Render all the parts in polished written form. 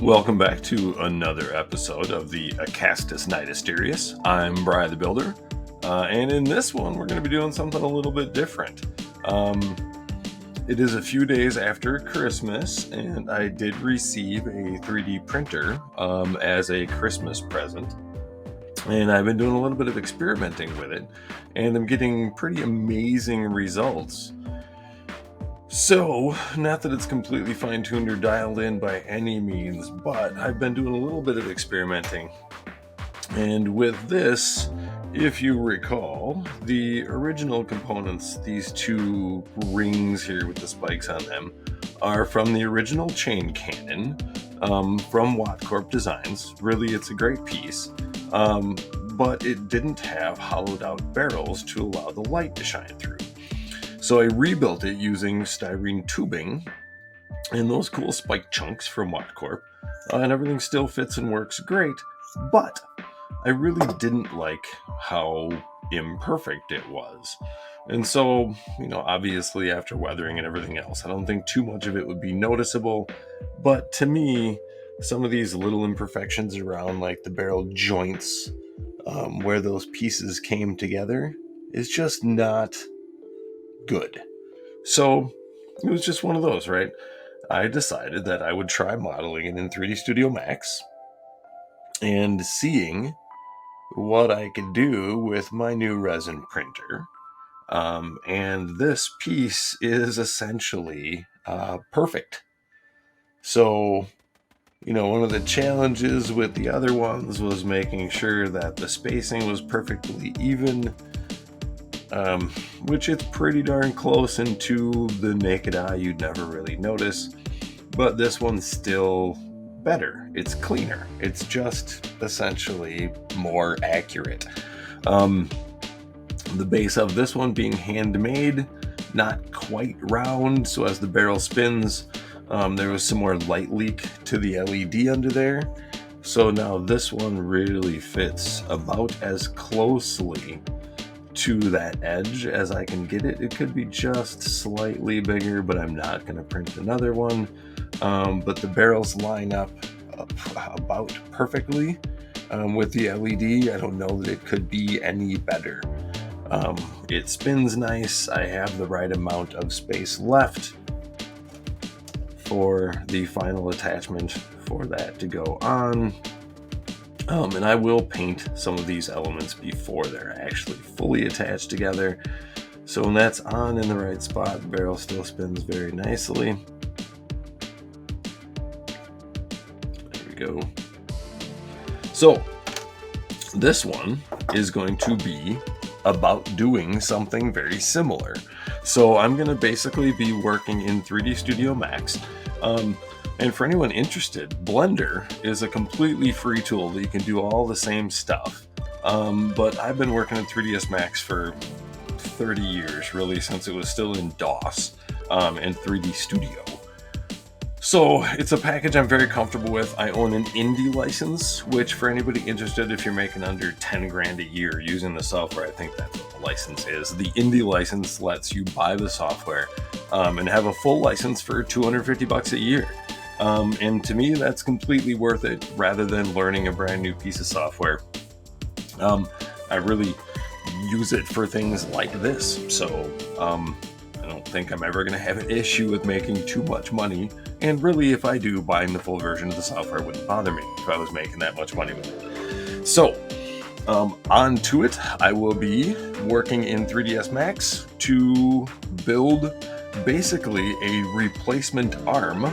Welcome back to another episode of the Acastus Night Asterius. I'm Bri the Builder, and in this one we're going to be doing something a little bit different. It is a few days after Christmas, and I did receive a 3D printer as a Christmas present. And I've been doing a little bit of experimenting with it, and I'm getting pretty amazing results. So, not that it's completely fine-tuned or dialed in by any means, but I've been doing a little bit of experimenting. And with this, if you recall, the original components, these two rings here with the spikes on them, are from the original chain cannon from Wattcorp Designs. Really, it's a great piece, but it didn't have hollowed out barrels to allow the light to shine through. So I rebuilt it using styrene tubing and those cool spike chunks from Wattcorp, and everything still fits and works great, but I really didn't like how imperfect it was. And so, obviously after weathering and everything else, I don't think too much of it would be noticeable, but to me, some of these little imperfections around like the barrel joints, where those pieces came together, is just not good. So it was just one of those, right? I decided that I would try modeling it in 3D Studio Max and seeing what I could do with my new resin printer. And this piece is essentially perfect. So, one of the challenges with the other ones was making sure that the spacing was perfectly even, which it's pretty darn close, and to the naked eye you'd never really notice, but this one's still better. It's cleaner. It's just essentially more accurate. The base of this one being handmade, not quite round, so as the barrel spins, there was some more light leak to the LED under there. So now this one really fits about as closely to that edge as I can get it. It could be just slightly bigger, but I'm not going to print another one. But the barrels line up about perfectly with the LED. I don't know that it could be any better. It spins nice. I have the right amount of space left for the final attachment for that to go on. And I will paint some of these elements before they're actually fully attached together. So when that's on in the right spot, the barrel still spins very nicely. There we go. So this one is going to be about doing something very similar. So I'm going to basically be working in 3D Studio Max. And for anyone interested, Blender is a completely free tool that you can do all the same stuff. But I've been working in 3ds Max for 30 years, really, since it was still in DOS and 3D Studio. So it's a package I'm very comfortable with. I own an indie license, which for anybody interested, if you're making under 10 grand a year using the software, I think that's what the license is. The indie license lets you buy the software and have a full license for $250 a year. And to me, that's completely worth it rather than learning a brand new piece of software. I really use it for things like this. So I don't think I'm ever going to have an issue with making too much money. And really, if I do, buying the full version of the software wouldn't bother me if I was making that much money with it. So on to it. I will be working in 3ds Max to build basically a replacement arm.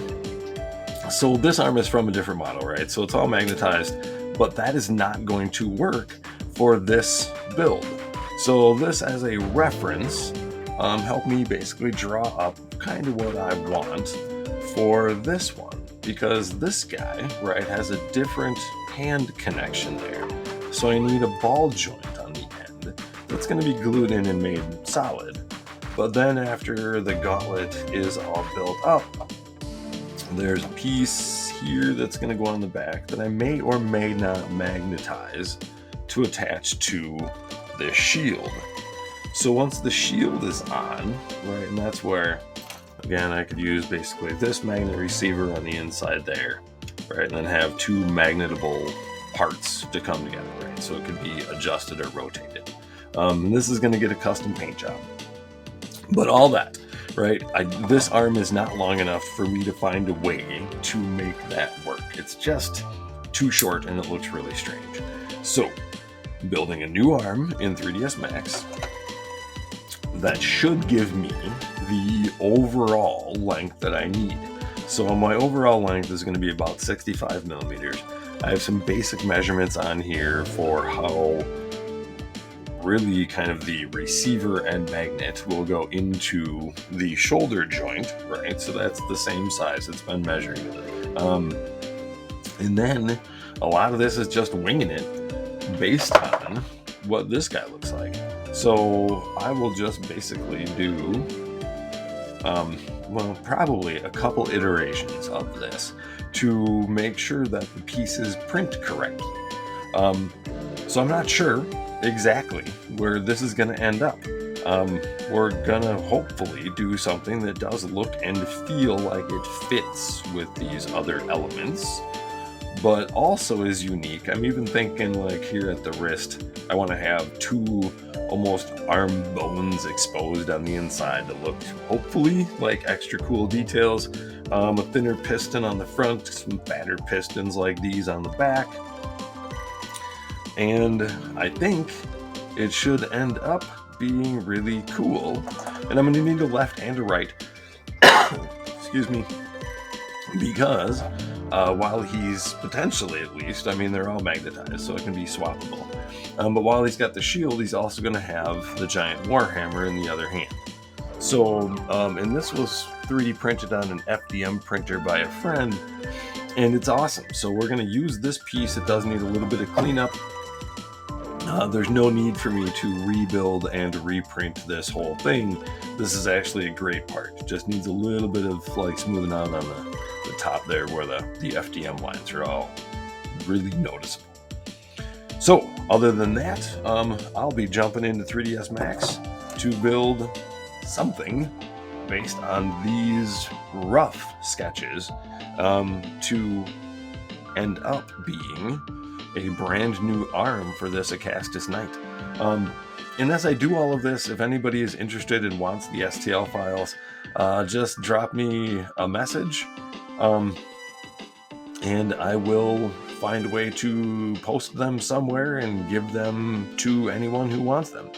So this arm is from a different model, right? So it's all magnetized, but that is not going to work for this build. So this as a reference helped me basically draw up kind of what I want for this one, because this guy, right, has a different hand connection there. So I need a ball joint on the end that's going to be glued in and made solid. But then after the gauntlet is all built up, there's a piece here that's going to go on the back that I may or may not magnetize to attach to the shield. So once the shield is on, right, and that's where, again, I could use basically this magnet receiver on the inside there. right? And then have two magnetable parts to come together, right? So it could be adjusted or rotated. And this is going to get a custom paint job. But all that, right? This arm is not long enough for me to find a way to make that work. It's just too short and it looks really strange. So, building a new arm in 3ds Max that should give me the overall length that I need. So my overall length is going to be about 65 millimeters. I have some basic measurements on here for how really kind of the receiver and magnet will go into the shoulder joint, right? So that's the same size it's been measured. And then a lot of this is just winging it based on what this guy looks like. So I will just basically do, well, probably a couple iterations of this to make sure that the pieces print correctly. So I'm not sure exactly where this is going to end up. We're going to hopefully do something that does look and feel like it fits with these other elements, but also is unique. I'm even thinking like here at the wrist, I want to have two almost arm bones exposed on the inside to look hopefully like extra cool details. A thinner piston on the front, some fatter pistons like these on the back. And I think it should end up being really cool. And I'm going to need a left and a right. Excuse me. Because while he's potentially, at least, I mean, they're all magnetized, so it can be swappable. But while he's got the shield, he's also going to have the giant warhammer in the other hand. So, and this was 3D printed on an FDM printer by a friend, and it's awesome. So we're going to use this piece. It does need a little bit of cleanup. There's no need for me to rebuild and reprint this whole thing. This is actually a great part. It just needs a little bit of like smoothing out on the top there where the FDM lines are all really noticeable. So other than that, I'll be jumping into 3ds Max to build something based on these rough sketches to end up being a brand new arm for this Acastus Knight. And as I do all of this, if anybody is interested and wants the STL files, just drop me a message, and I will find a way to post them somewhere and give them to anyone who wants them.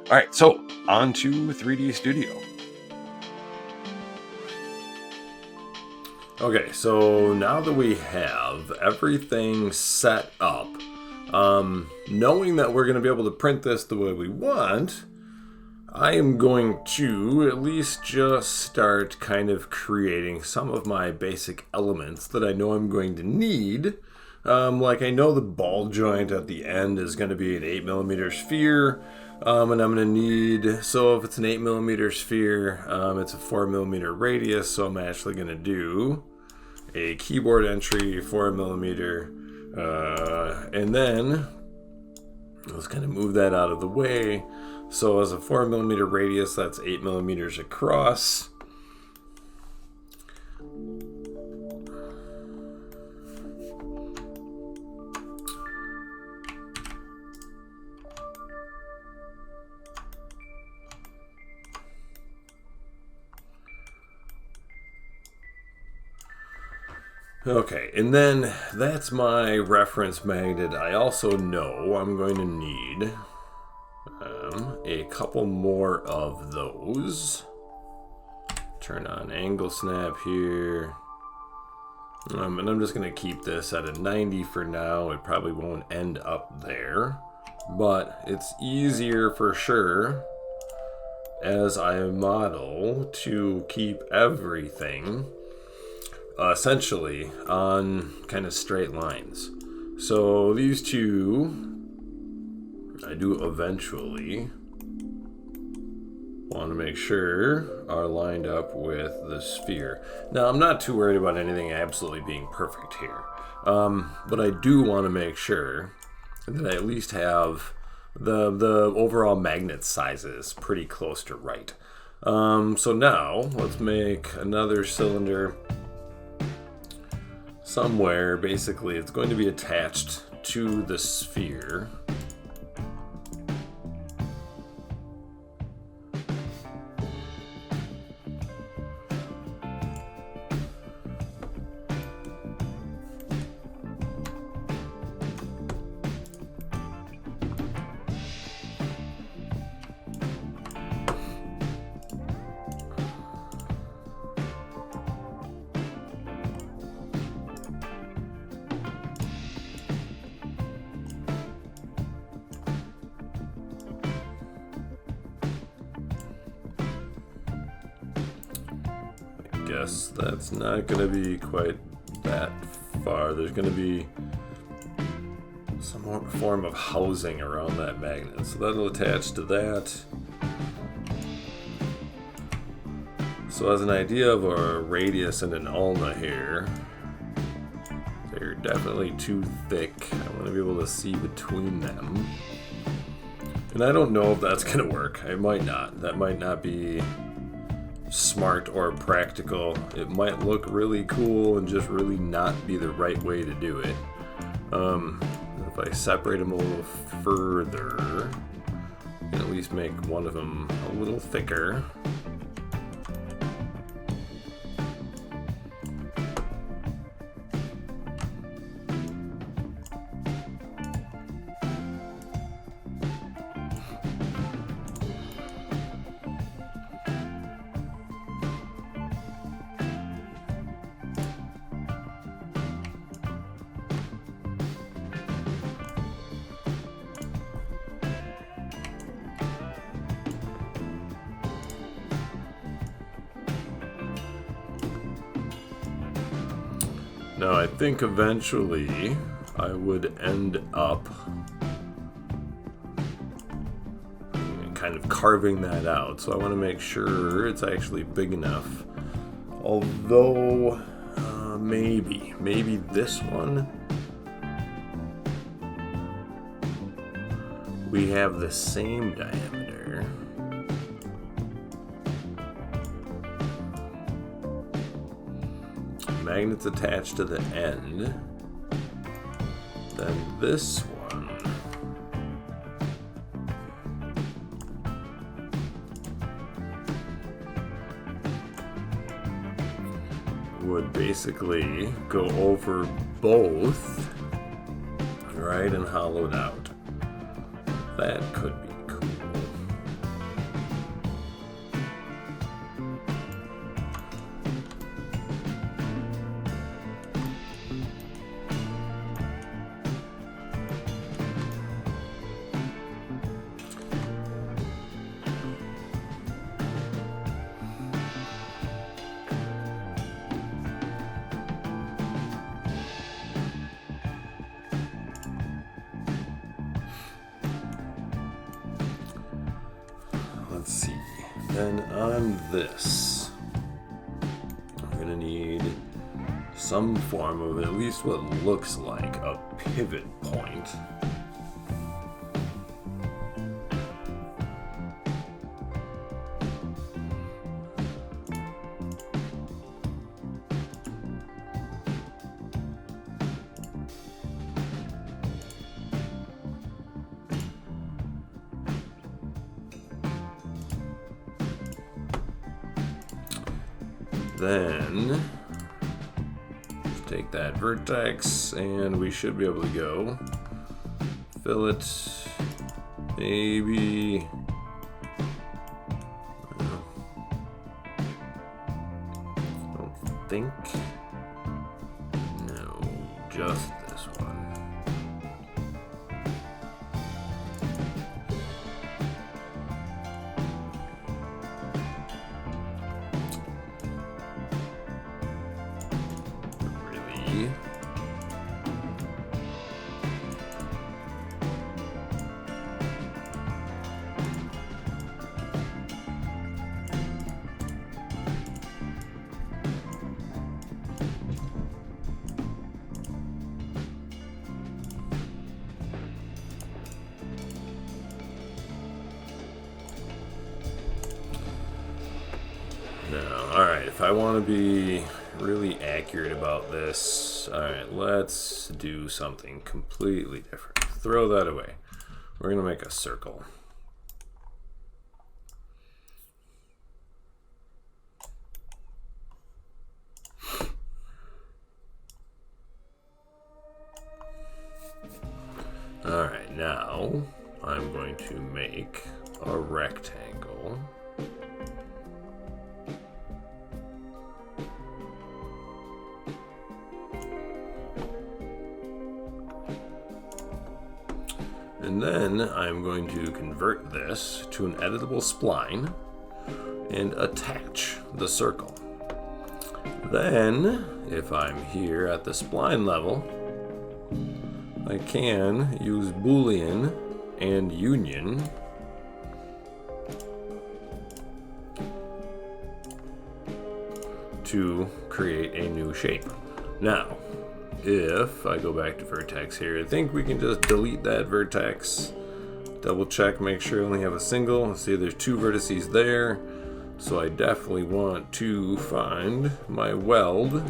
All right, so on to 3D Studio. Okay, so now that we have everything set up, knowing that we're going to be able to print this the way we want, I am going to at least just start kind of creating some of my basic elements that I know I'm going to need. Like I know the ball joint at the end is going to be an 8mm sphere, and I'm going to need, so if it's an 8mm sphere, it's a 4mm radius, so I'm actually going to do a keyboard entry 4mm, and then let's kind of move that out of the way. So as a 4mm radius, that's 8mm across. Okay, and then that's my reference magnet. I also know I'm going to need a couple more of those. Turn on angle snap here. And I'm just going to keep this at a 90 for now. It probably won't end up there, but it's easier for sure as I model to keep everything essentially on kind of straight lines. So these two I do eventually want to make sure are lined up with the sphere. Now I'm not too worried about anything absolutely being perfect here, but I do want to make sure that I at least have the overall magnet sizes pretty close to right. So now let's make another cylinder. somewhere. Basically, it's going to be attached to the sphere. Guess that's not going to be quite that far. There's going to be some form of housing around that magnet, so that'll attach to that. So as an idea of a radius and an ulna here, they're definitely too thick. I want to be able to see between them. And I don't know if that's going to work. It might not. That might not be smart or practical. It might look really cool and just really not be the right way to do it. If I separate them a little further, I can at least make one of them a little thicker. Now, I think eventually I would end up kind of carving that out. So I want to make sure it's actually big enough. Although, maybe this one, we have the same diameter. Magnets attached to the end. Then this one would basically go over both, right, and hollowed out. That could be cool. Let's see. Then on this, I'm gonna need some form of at least what looks like a pivot point. Then just take that vertex and we should be able to go fill it, maybe I don't think, no, just this one. Now, alright, if I want to be really accurate about this, All right, let's do something completely different. Throw that away. We're gonna make a circle. All right, now I'm going to make a rectangle. And then I'm going to convert this to an editable spline and attach the circle. Then, if I'm here at the spline level, I can use Boolean and union to create a new shape. Now, if I go back to vertex here, I think we can just delete that vertex, double check, make sure I only have a single. See, there's two vertices there, so I definitely want to find my weld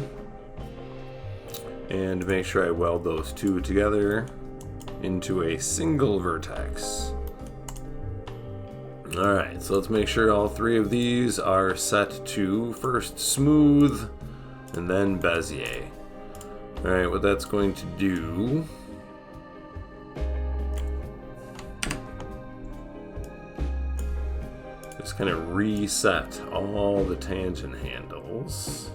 and make sure I weld those two together into a single vertex. All right, so let's make sure all three of these are set to first smooth and then Bezier. All right, what that's going to do is kind of reset all the tangent handles.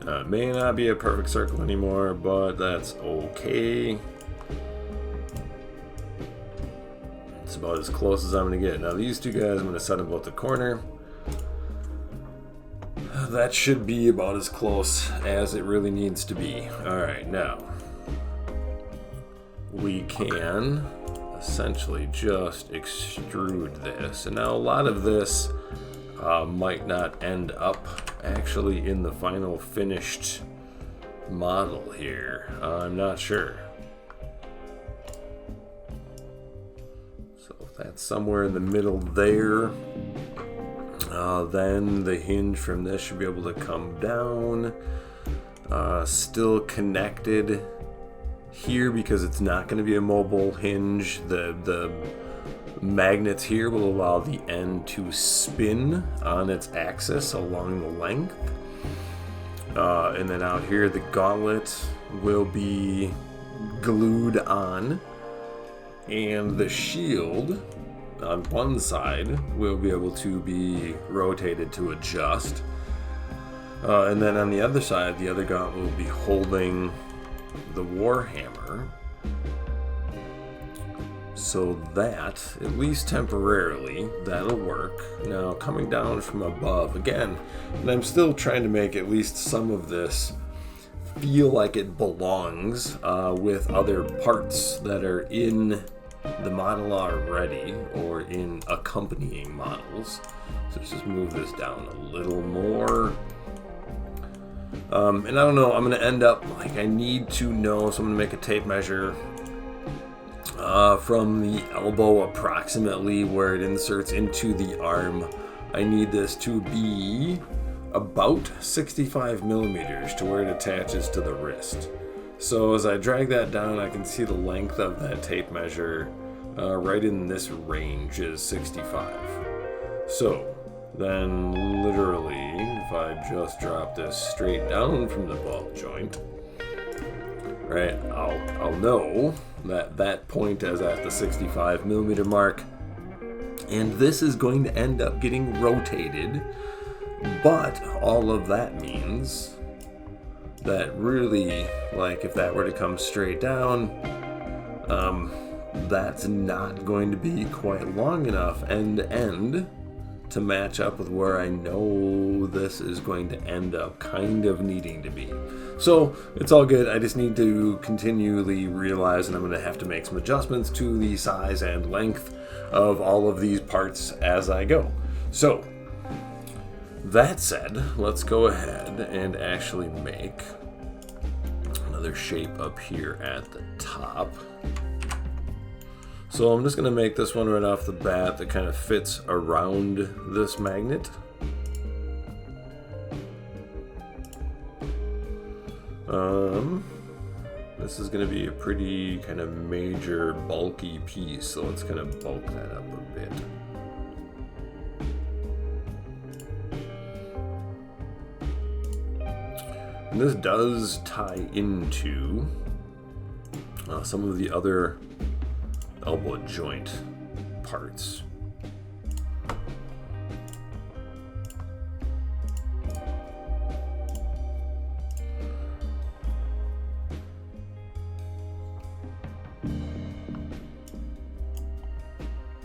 It may not be a perfect circle anymore, but that's okay. It's about as close as I'm going to get. Now these two guys, I'm going to set them both the corner. That should be about as close as it really needs to be. Alright, now we can essentially just extrude this. And now a lot of this might not end up actually in the final finished model here. I'm not sure. So if that's somewhere in the middle there, then the hinge from this should be able to come down, still connected here because it's not going to be a mobile hinge. The magnets here will allow the end to spin on its axis along the length. And then out here, the gauntlet will be glued on, and the shield on one side will be able to be rotated to adjust. And then on the other side, the other gauntlet will be holding the Warhammer, so that, at least temporarily, that'll work. Now, coming down from above, again, and I'm still trying to make at least some of this feel like it belongs with other parts that are in the model already or in accompanying models. So let's just move this down a little more. And I don't know, I'm going to end up, like, I need to know, so I'm going to make a tape measure from the elbow approximately where it inserts into the arm. I need this to be about 65 millimeters to where it attaches to the wrist. So as I drag that down, I can see the length of that tape measure right in this range is 65. So then literally, if I just drop this straight down from the ball joint, right, I'll know that that point is at the 65 millimeter mark, and this is going to end up getting rotated. But all of that means that really, like, if that were to come straight down, that's not going to be quite long enough end to end to match up with where I know this is going to end up kind of needing to be. So it's all good. I just need to continually realize, and I'm going to have to make some adjustments to the size and length of all of these parts as I go. So that said, let's go ahead and actually make another shape up here at the top. So I'm just going to make this one right off the bat that kind of fits around this magnet. This is going to be a pretty kind of major bulky piece, so let's kind of bulk that up a bit. And this does tie into some of the other elbow joint parts.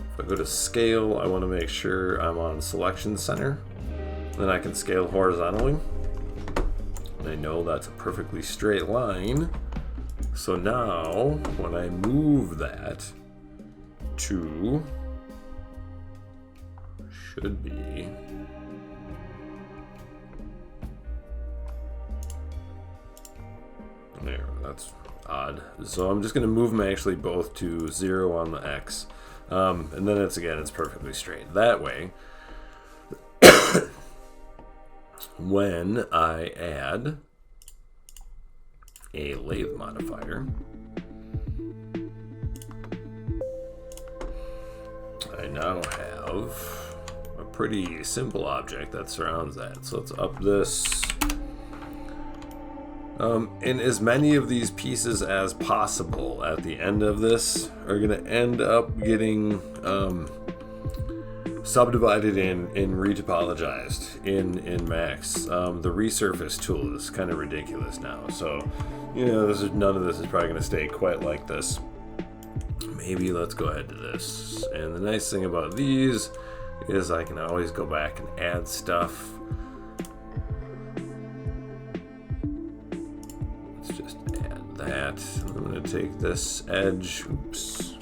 If I go to scale, I want to make sure I'm on selection center. Then I can scale horizontally. And I know that's a perfectly straight line. So now, when I move that to, should be, there, that's odd. So I'm just going to move them actually both to 0 on the X. And then it's perfectly straight. That way, when I add a lathe modifier, I now have a pretty simple object that surrounds that. So let's up this. And as many of these pieces as possible at the end of this are going to end up getting subdivided and retopologized in Max. The resurface tool is kind of ridiculous now, so none of this is probably going to stay quite like this. Maybe let's go ahead to this. And the nice thing about these is I can always go back and add stuff. Let's just add that. I'm going to take this edge. Oops.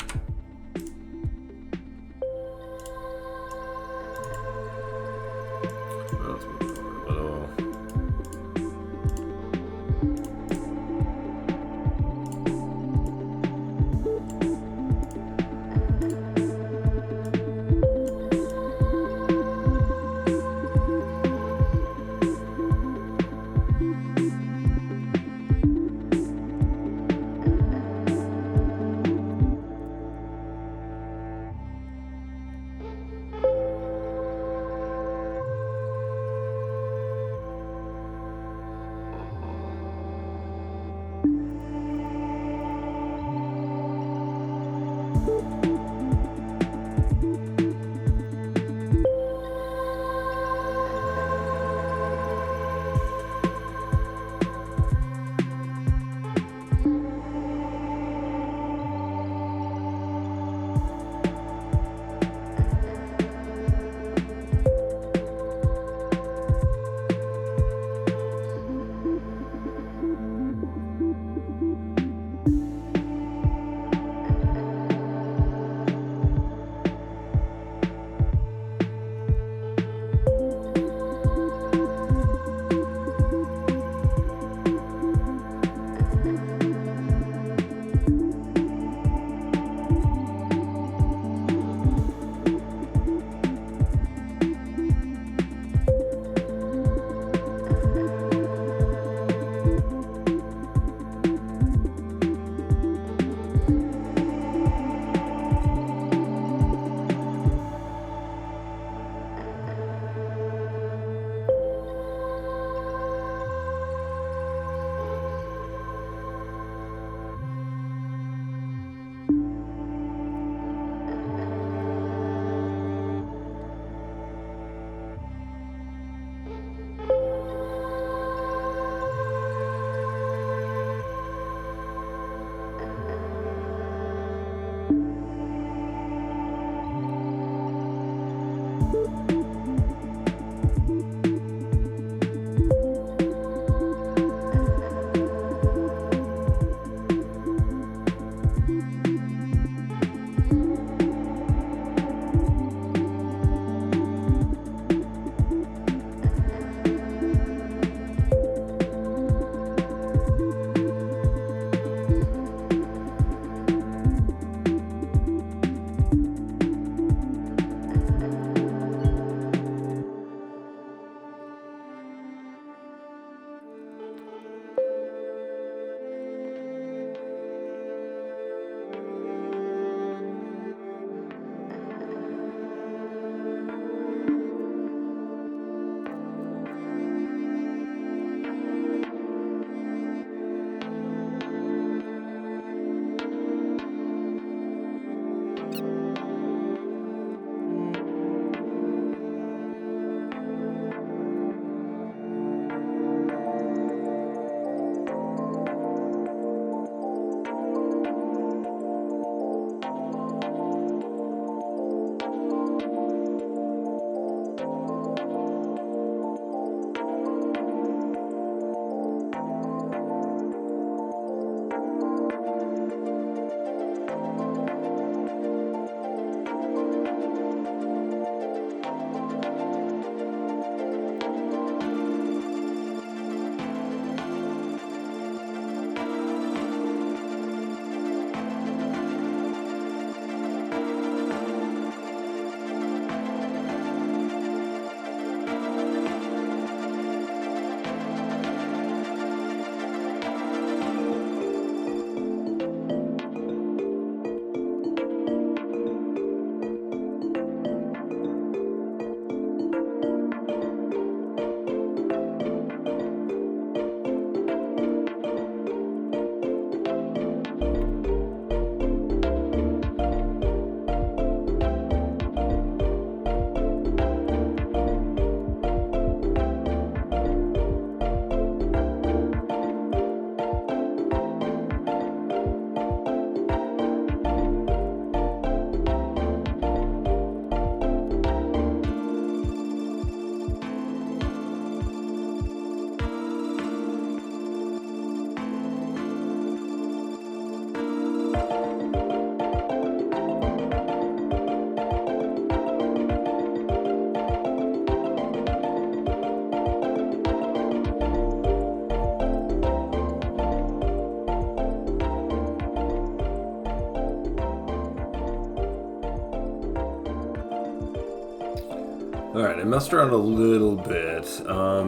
messed around a little bit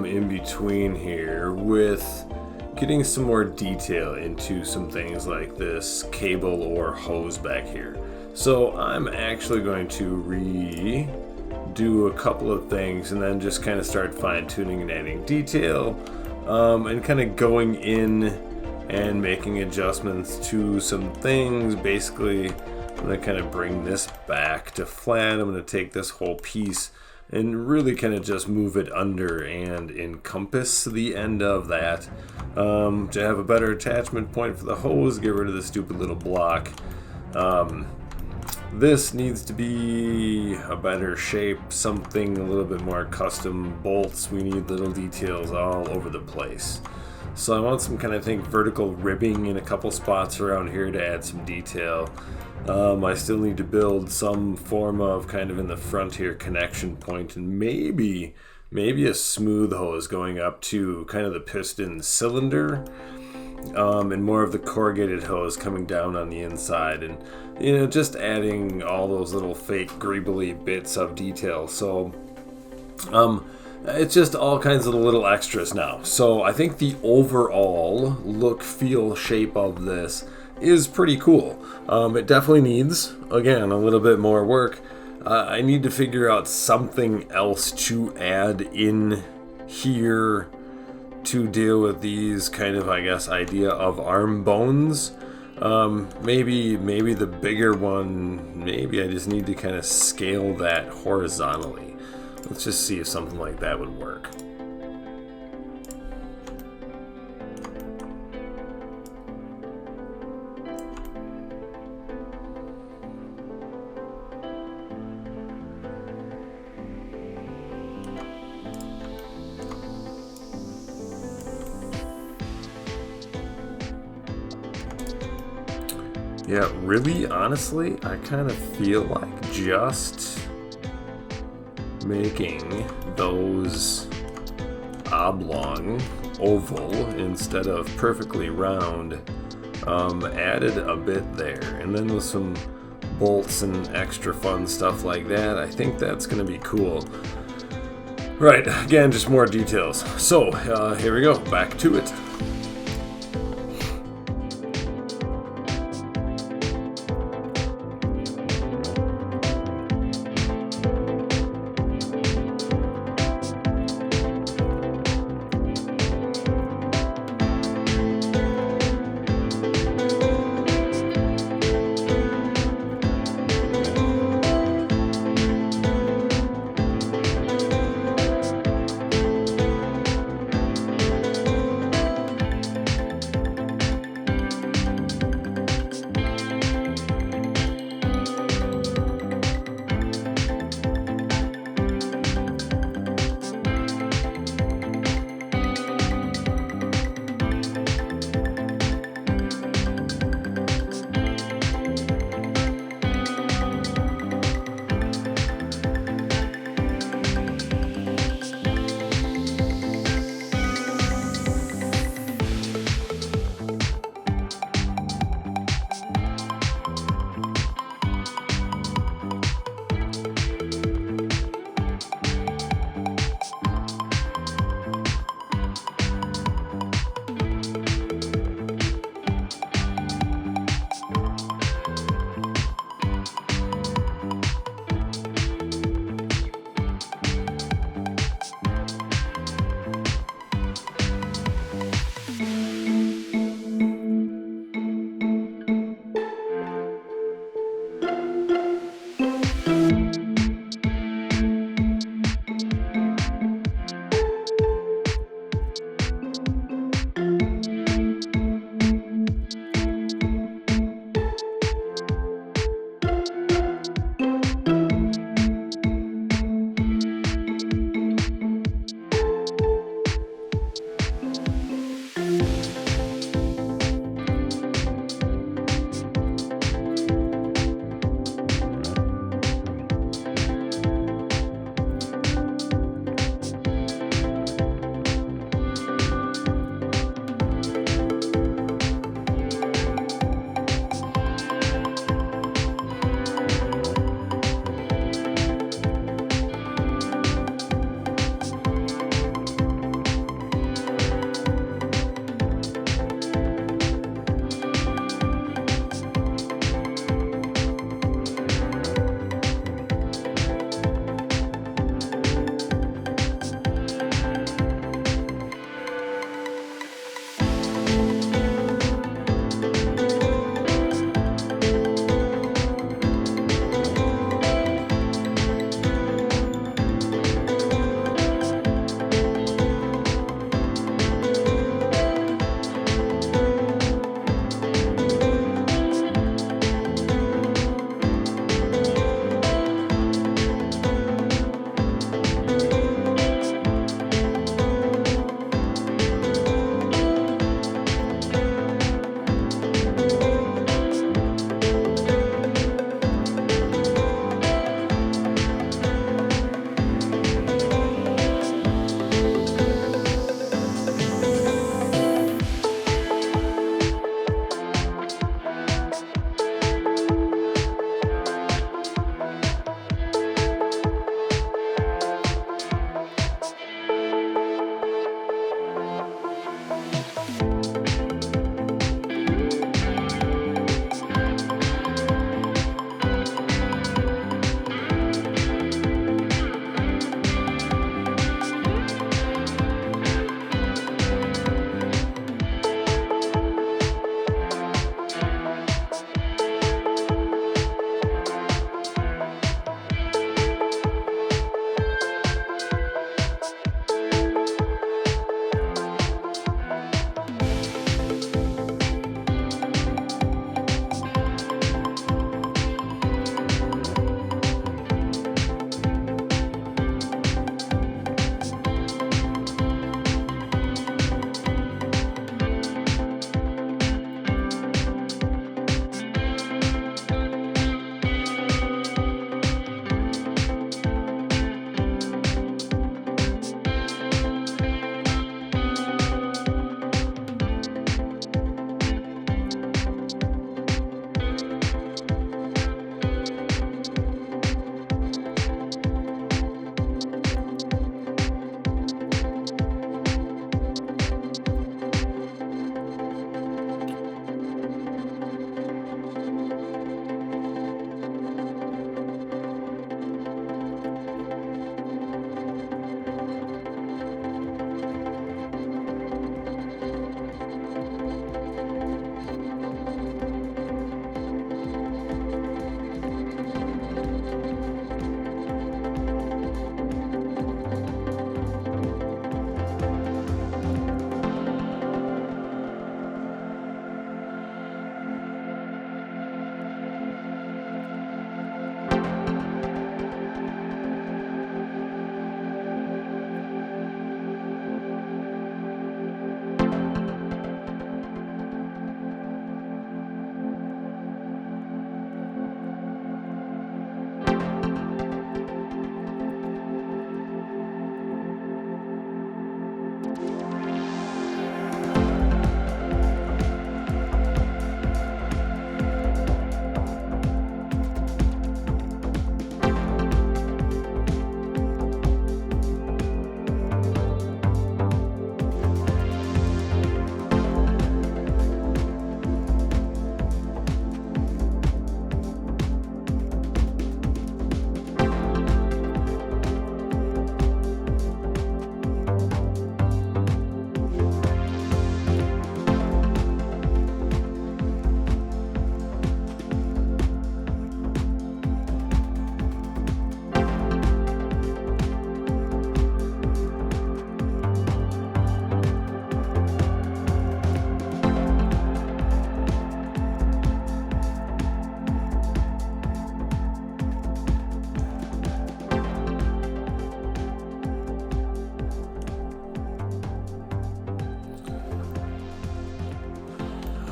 in between here with getting some more detail into some things like this cable or hose back here. So I'm actually going to redo a couple of things and then just kind of start fine-tuning and adding detail, and kind of going in and making adjustments to some things. Basically, I'm going to kind of bring this back to flat. I'm going to take this whole piece and really kind of just move it under and encompass the end of that, to have a better attachment point for the hose, get rid of the stupid little block. This needs to be a better shape, something a little bit more custom bolts. We need little details all over the place. So I want some kind of, vertical ribbing in a couple spots around here to add some detail. I still need to build some form of kind of in the front here connection point, and maybe a smooth hose going up to kind of the piston cylinder, and more of the corrugated hose coming down on the inside, and just adding all those little fake greebly bits of detail. So it's just all kinds of little extras now. So I think the overall look, feel, shape of this is pretty cool. It definitely needs, again, a little bit more work. I need to figure out something else to add in here to deal with these kind of, idea of arm bones. Maybe the bigger one, maybe I just need to kind of scale that horizontally. Let's just see if something like that would work. Yeah, really, honestly, I kind of feel like just making those oblong, oval, instead of perfectly round, added a bit there. And then with some bolts and extra fun stuff like that, I think that's going to be cool. Right, again, just more details. So, here we go, back to it.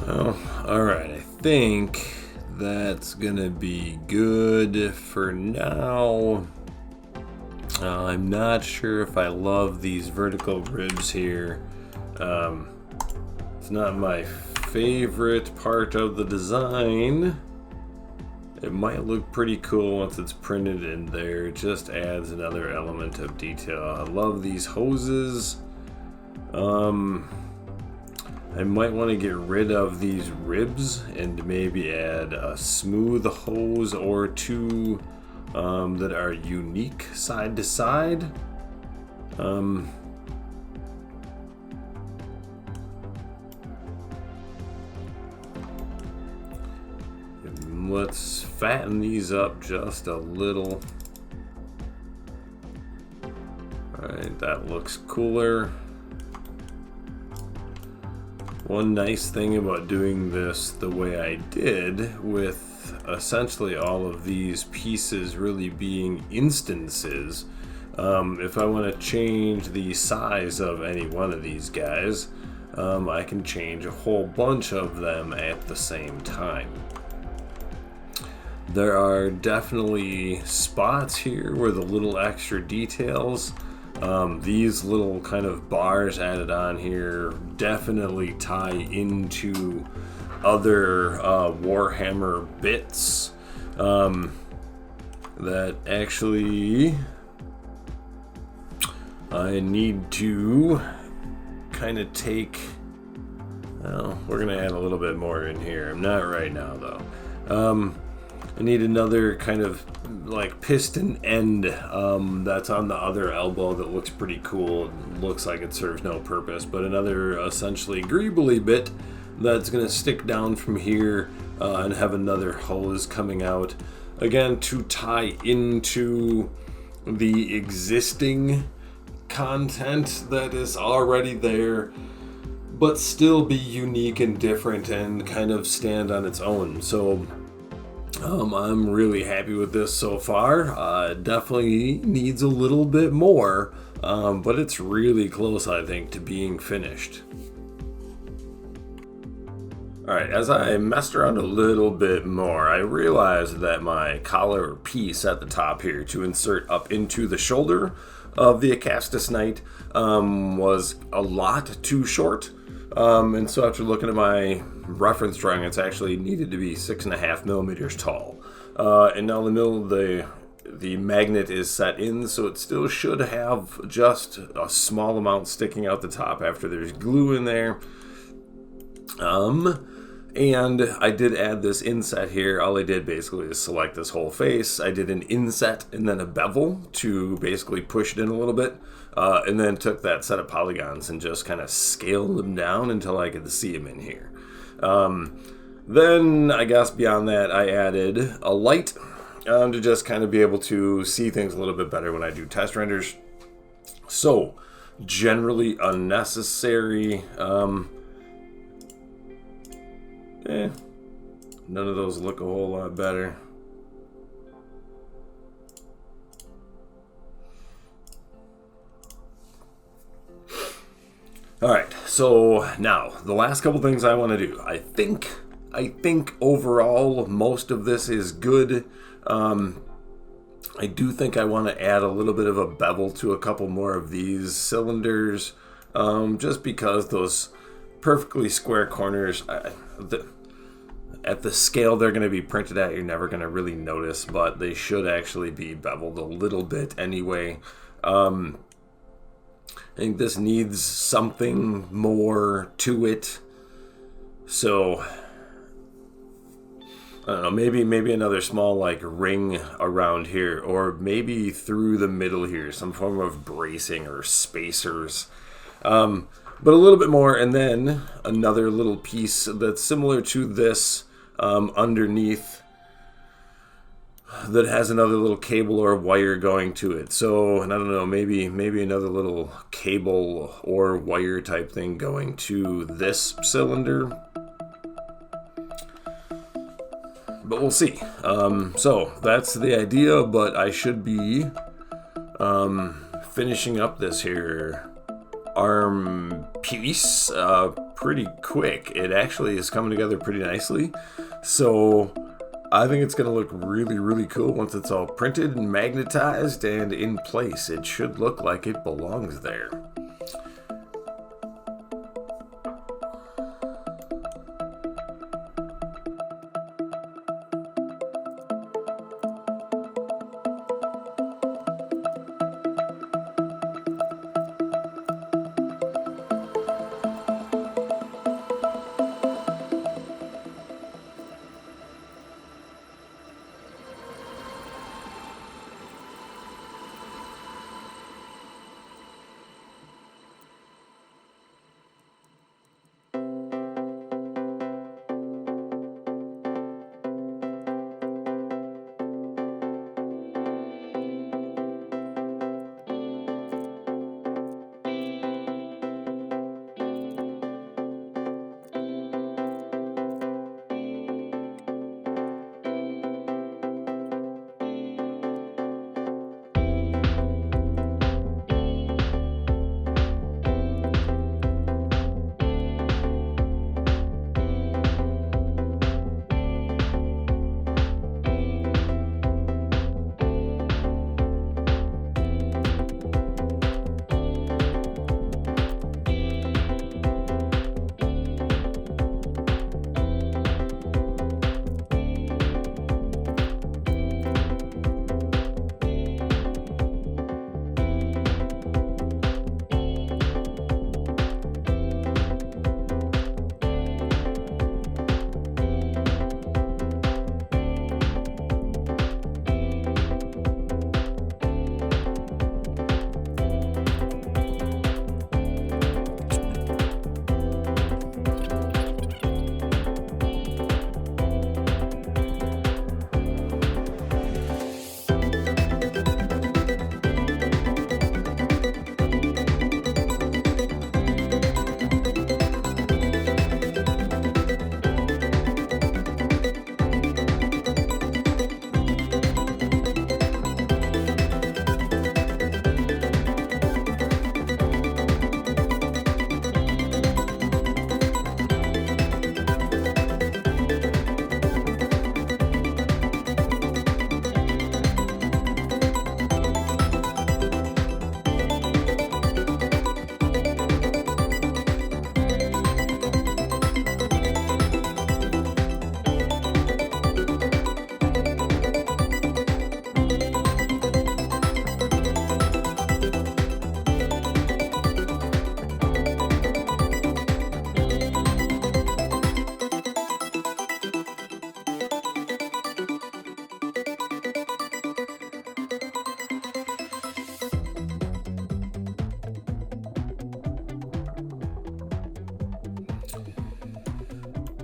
Well, alright, I think that's gonna be good for now. I'm not sure if I love these vertical ribs here. It's not my favorite part of the design. It might look pretty cool once it's printed in there. It just adds another element of detail. I love these hoses. I might want to get rid of these ribs and maybe add a smooth hose or two that are unique side to side. Let's fatten these up just a little. Alright, that looks cooler. One nice thing about doing this the way I did, with essentially all of these pieces really being instances, if I want to change the size of any one of these guys, I can change a whole bunch of them at the same time. There are definitely spots here where the little extra details, these little kind of bars added on here definitely tie into other Warhammer bits that actually I need to kind of take. Well, we're gonna add a little bit more in here. I'm not right now though. I need another kind of like piston end that's on the other elbow that looks pretty cool. It looks like it serves no purpose, but another essentially greebly bit that's going to stick down from here and have another hose coming out. Again, to tie into the existing content that is already there, but still be unique and different and kind of stand on its own. So I'm really happy with this so far. Definitely needs a little bit more, but it's really close, I think, to being finished. Alright, as I messed around a little bit more, I realized that my collar piece at the top here to insert up into the shoulder of the Acastus Knight was a lot too short. And so after looking at my reference drawing, it's actually needed to be 6.5 millimeters tall. And now the magnet is set in, so it still should have just a small amount sticking out the top after there's glue in there. And I did add this inset here. All I did basically is select this whole face. I did an inset and then a bevel to basically push it in a little bit. And then took that set of polygons and just kind of scaled them down until I could see them in here. Then I guess beyond that, I added a light to just kind of be able to see things a little bit better when I do test renders. So generally unnecessary. None of those look a whole lot better. Alright, so now the last couple things I want to do. I think overall most of this is good. I do think I want to add a little bit of a bevel to a couple more of these cylinders. just because those perfectly square corners, at the scale they're going to be printed at, you're never going to really notice, but they should actually be beveled a little bit anyway. I think this needs something more to it. So, I don't know, maybe another small like ring around here, or maybe through the middle here, some form of bracing or spacers. But a little bit more, and then another little piece that's similar to this underneath that has another little cable or wire going to it. So, and I don't know, maybe another little cable or wire type thing going to this cylinder. But we'll see. So that's the idea, but I should be finishing up this here arm piece pretty quick. It actually is coming together pretty nicely. So I think it's going to look really, really cool once it's all printed and magnetized and in place. It should look like it belongs there.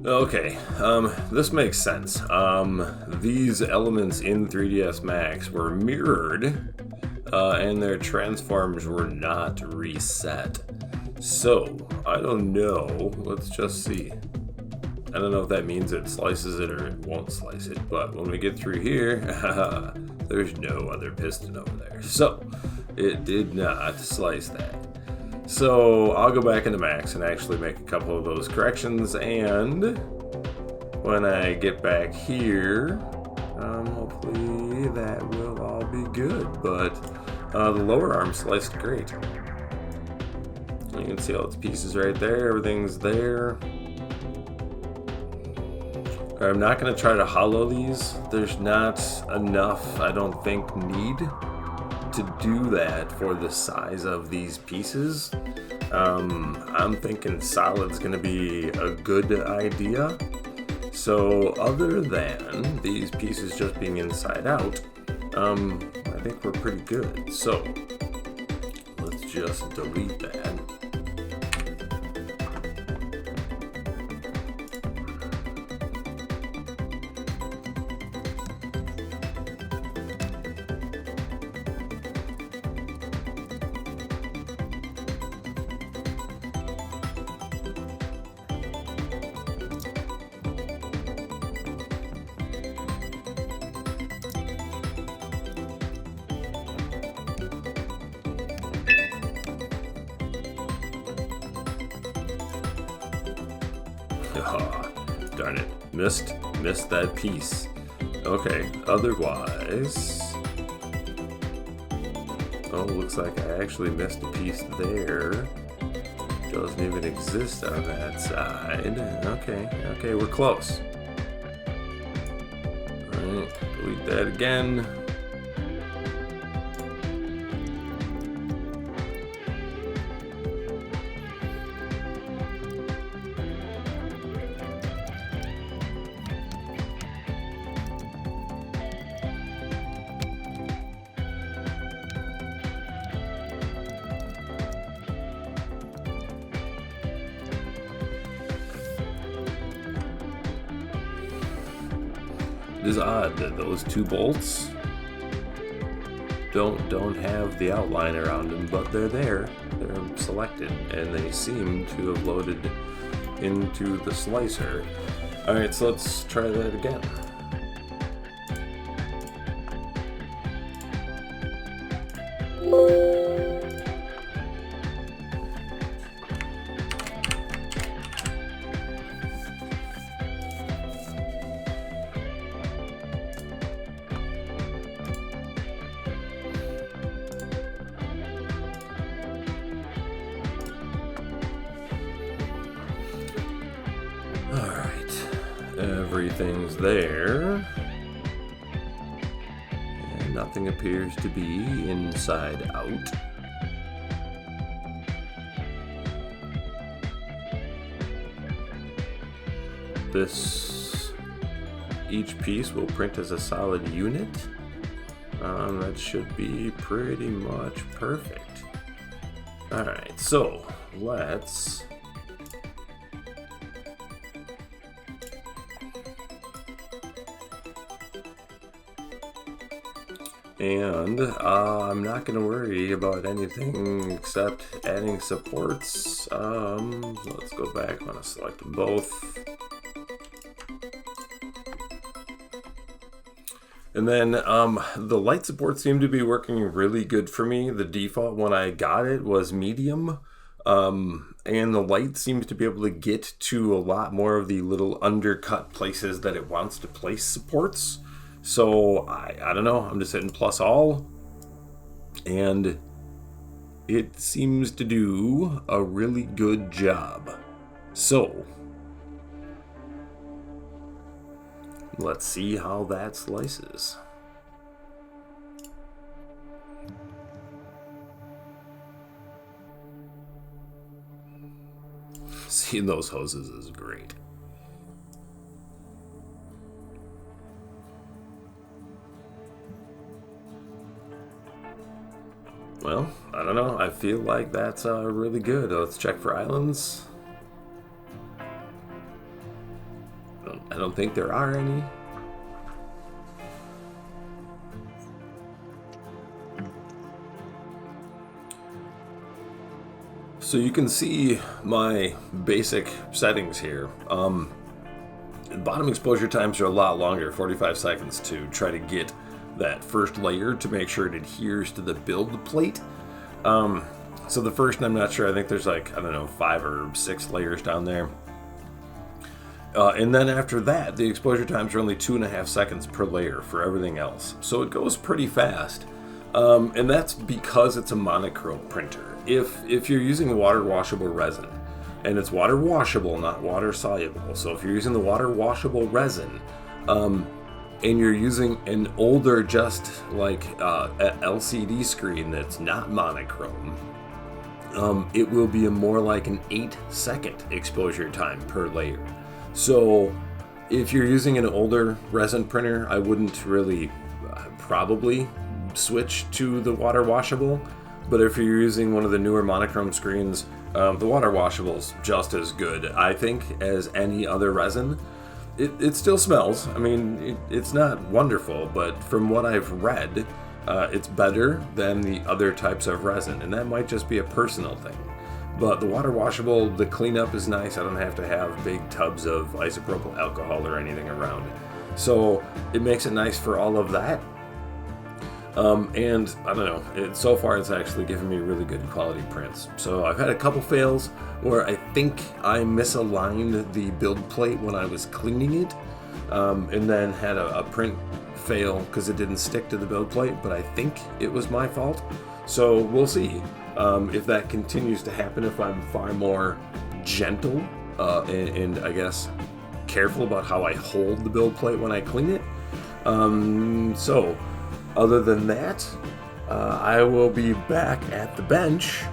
Okay, this makes sense. These elements in 3ds Max were mirrored, and their transforms were not reset. So, I don't know. Let's just see. I don't know if that means it slices it or it won't slice it, but when we get through here, there's no other piston over there. So, it did not slice that. So I'll go back into Max and actually make a couple of those corrections, and when I get back here, hopefully that will all be good. But the lower arm sliced great. You can see all its pieces right there. Everything's there. I'm not going to try to hollow these. There's not enough, I don't think, need to do that for the size of these pieces. I'm thinking solid's going to be a good idea. So other than these pieces just being inside out, I think we're pretty good. So let's just delete that. Oh, darn it. Missed that piece. Okay, otherwise... Oh, looks like I actually missed a piece there. Doesn't even exist on that side. Okay, we're close. Alright, delete that again. It is odd that those two bolts don't have the outline around them, but they're there. They're selected, and they seem to have loaded into the slicer. Alright, so let's try that again. Everything's there, and nothing appears to be inside out. Each piece will print as a solid unit. That should be pretty much perfect. Alright, so let's and I'm not going to worry about anything except adding supports. Let's go back. I want to select them both. And then the light support seemed to be working really good for me. The default when I got it was medium. And the light seems to be able to get to a lot more of the little undercut places that it wants to place supports. So I don't know, I'm just hitting plus all, and it seems to do a really good job. So let's see how that slices. Seeing those hoses is great. Well, I don't know. I feel like that's really good. Let's check for islands. I don't think there are any. So you can see my basic settings here. Bottom exposure times are a lot longer, 45 seconds to try to get that first layer to make sure it adheres to the build plate. So the first, I'm not sure, I think there's like, I don't know, 5 or 6 layers down there. And then after that, the exposure times are only 2.5 seconds per layer for everything else. So it goes pretty fast. And that's because it's a monochrome printer. If you're using water washable resin, and it's water washable, not water soluble. So if you're using the water washable resin, and you're using an older, just like LCD screen that's not monochrome, it will be more like an 8-second exposure time per layer. So if you're using an older resin printer, I wouldn't really probably switch to the water washable. But if you're using one of the newer monochrome screens, the water washable is just as good, I think, as any other resin. It still smells. I mean, it's not wonderful, but from what I've read, it's better than the other types of resin, and that might just be a personal thing. But the water washable, the cleanup is nice. I don't have to have big tubs of isopropyl alcohol or anything around. So it makes it nice for all of that. And I don't know, so far it's actually given me really good quality prints. So I've had a couple fails where I think I misaligned the build plate when I was cleaning it, and then had a print fail because it didn't stick to the build plate, but I think it was my fault. So we'll see if that continues to happen, if I'm far more gentle and I guess careful about how I hold the build plate when I clean it. So other than that, I will be back at the bench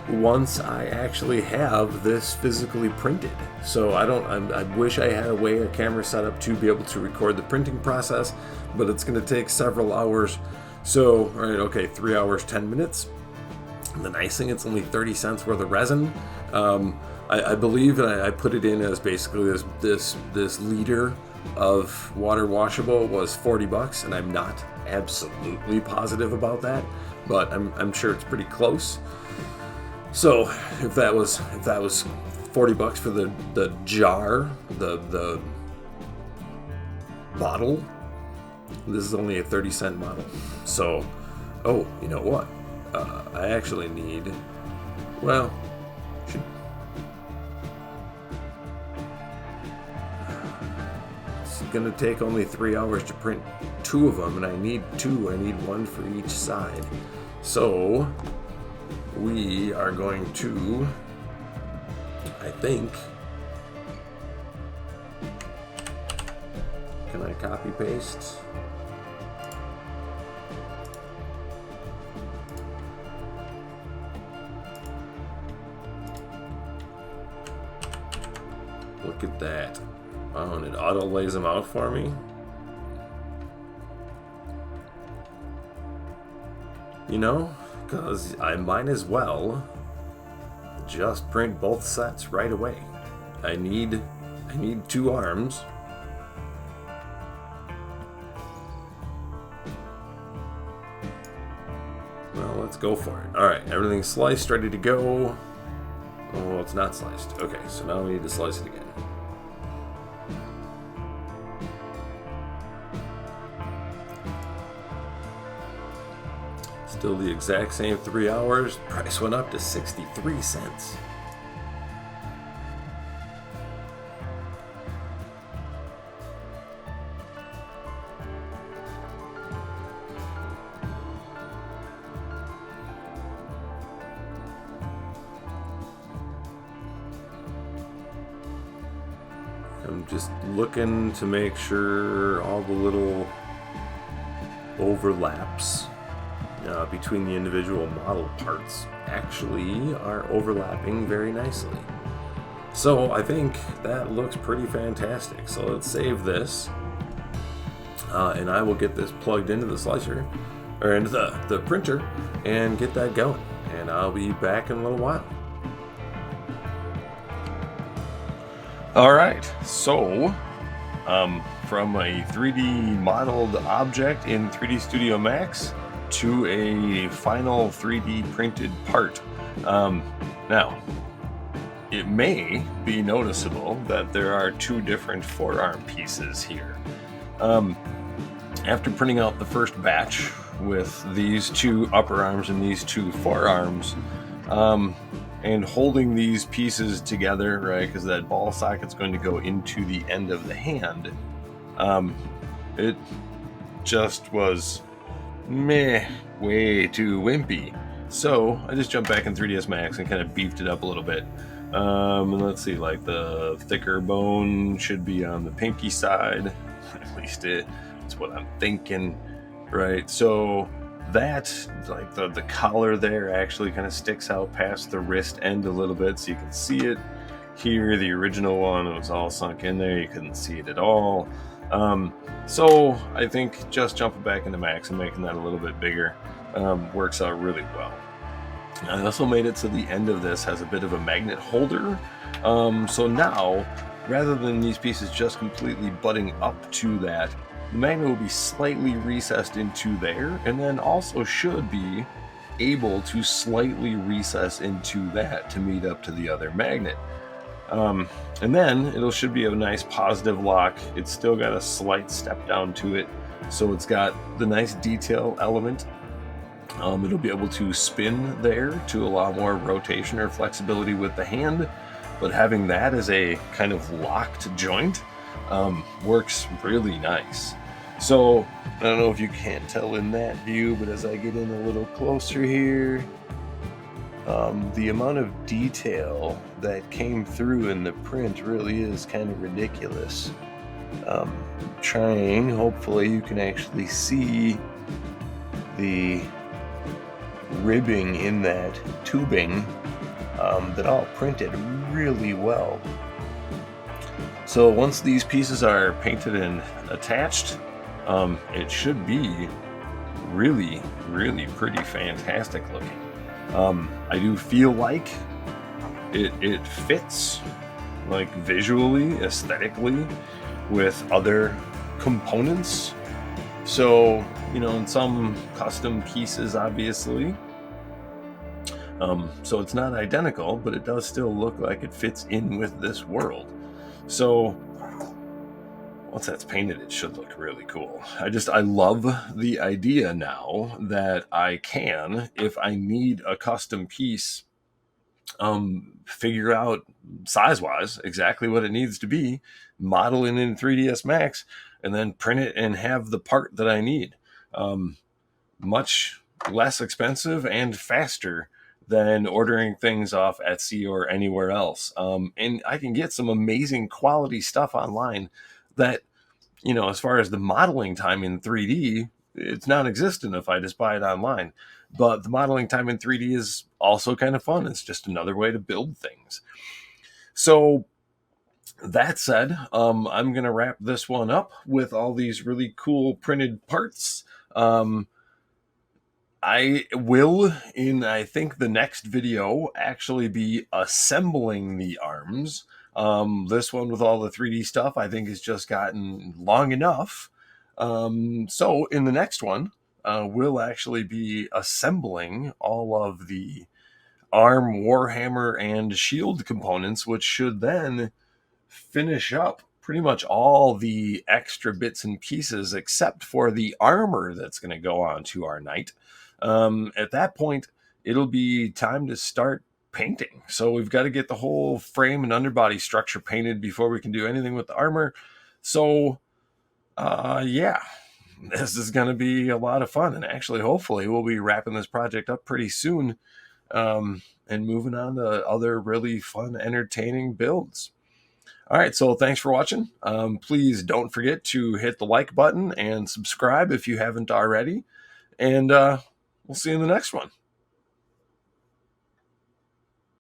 once I actually have this physically printed. So I wish I had a camera set up to be able to record the printing process, but it's going to take several hours. So, all right, okay, 3 hours, 10 minutes. The nice thing, it's only 30 cents worth of resin. I believe, and I put it in as basically this liter of water washable was $40, and I'm not absolutely positive about that, but I'm sure it's pretty close. So if that was $40 for the jar, the bottle, this is only a 30-cent bottle. So, oh, you know what? I actually need, well, it's gonna take only 3 hours to print 2 of them, and I need 2. I need 1 for each side. So we are going to, I think, can I copy paste? Look at that. Oh, and it auto lays them out for me. You know, because I might as well just print both sets right away. I need 2 arms. Well, let's go for it. All right, everything's sliced, ready to go. Oh, it's not sliced. Okay, so now we need to slice it again. Still the exact same 3 hours. Price went up to 63 cents. I'm just looking to make sure all the little overlaps between the individual model parts actually are overlapping very nicely. So I think that looks pretty fantastic. So let's save this, and I will get this plugged into the slicer, or into the printer, and get that going. And I'll be back in a little while. All right, so from a 3D modeled object in 3D Studio Max to a final 3D printed part. Now, it may be noticeable that there are 2 different forearm pieces here. After printing out the first batch with these 2 upper arms and these 2 forearms, and holding these pieces together, right, because that ball socket's going to go into the end of the hand, it just was meh, way too wimpy. So I just jumped back in 3ds Max and kind of beefed it up a little bit. And let's see, like the thicker bone should be on the pinky side. At least it's what I'm thinking, right? So that, like the collar there actually kind of sticks out past the wrist end a little bit, so you can see it. Here, the original one, it was all sunk in there. You couldn't see it at all. So I think just jumping back into Max and making that a little bit bigger works out really well. I also made it so the end of this has a bit of a magnet holder. So now, rather than these pieces just completely butting up to that, the magnet will be slightly recessed into there, and then also should be able to slightly recess into that to meet up to the other magnet. And then it should be a nice positive lock. It's still got a slight step down to it, so it's got the nice detail element. It'll be able to spin there to allow more rotation or flexibility with the hand, but having that as a kind of locked joint works really nice. So I don't know if you can't tell in that view, but as I get in a little closer here, the amount of detail that came through in the print really is kind of ridiculous. Hopefully you can actually see the ribbing in that tubing that all printed really well. So once these pieces are painted and attached, it should be really, really pretty fantastic looking. I do feel like it fits, like visually, aesthetically, with other components. So, in some custom pieces, obviously. So it's not identical, but it does still look like it fits in with this world. So once that's painted, it should look really cool. I love the idea now that I can, if I need a custom piece, figure out size-wise exactly what it needs to be, model it in 3ds Max, and then print it and have the part that I need. Much less expensive and faster than ordering things off Etsy or anywhere else. And I can get some amazing quality stuff online that, as far as the modeling time in 3D, it's non-existent if I just buy it online. But the modeling time in 3D is also kind of fun. It's just another way to build things. So that said, I'm going to wrap this one up with all these really cool printed parts. I will, I think the next video, actually be assembling the arms. This one with all the 3D stuff, I think has just gotten long enough. So in the next one, we'll actually be assembling all of the arm, warhammer, and shield components, which should then finish up pretty much all the extra bits and pieces except for the armor that's going to go on to our knight. At that point, it'll be time to start painting. So we've got to get the whole frame and underbody structure painted before we can do anything with the armor. So, yeah, this is going to be a lot of fun. And actually, hopefully, we'll be wrapping this project up pretty soon and moving on to other really fun, entertaining builds. All right, so thanks for watching. Please don't forget to hit the like button and subscribe if you haven't already. And we'll see you in the next one.